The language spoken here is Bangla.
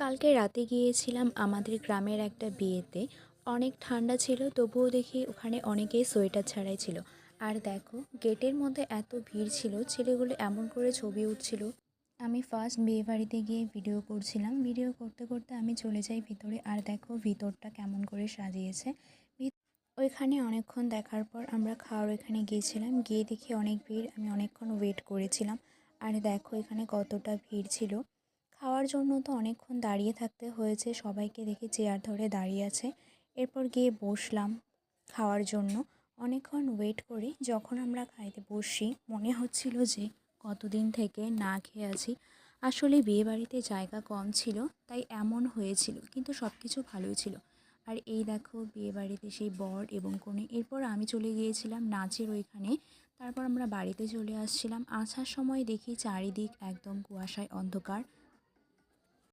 কালকে রাতে গিয়েছিলাম আমাদের গ্রামের একটা বিয়েতে। অনেক ঠান্ডা ছিল, তবুও দেখি ওখানে অনেকেই সোয়েটার ছাড়াই ছিল। আর দেখো, গেটের মধ্যে এত ভিড় ছিল, ছেলেগুলো এমন করে ছবি উঠছিল। আমি ফার্স্ট বিয়ে বাড়িতে গিয়ে ভিডিও করছিলাম, ভিডিও করতে করতে আমি চলে যাই ভিতরে। আর দেখো ভিতরটা কেমন করে সাজিয়েছে। ওইখানে অনেকক্ষণ দেখার পর আমরা খাওয়ার ওইখানে গিয়েছিলাম, গিয়ে দেখি অনেক ভিড়। আমি অনেকক্ষণ ওয়েট করেছিলাম। আর দেখো এখানে কতটা ভিড় ছিল। খাওয়ার জন্য তো অনেকক্ষণ দাঁড়িয়ে থাকতে হয়েছে, সবাইকে দেখে চেয়ার ধরে দাঁড়িয়ে আছে। এরপর গিয়ে বসলাম খাওয়ার জন্য। অনেকক্ষণ ওয়েট করে যখন আমরা খাইতে বসি, মনে হচ্ছিল যে কতদিন থেকে না খেয়ে আছি। আসলে বিয়েবাড়িতে জায়গা কম ছিল, তাই এমন হয়েছিল, কিন্তু সব কিছু ভালোই ছিল। আর এই দেখো বিয়েবাড়িতে সেই বর এবং কনে। এরপর আমি চলে গিয়েছিলাম নাচের ওইখানে। তারপর আমরা বাড়িতে চলে আসছিলাম। আসার সময় দেখি চারিদিক একদম কুয়াশায় অন্ধকার।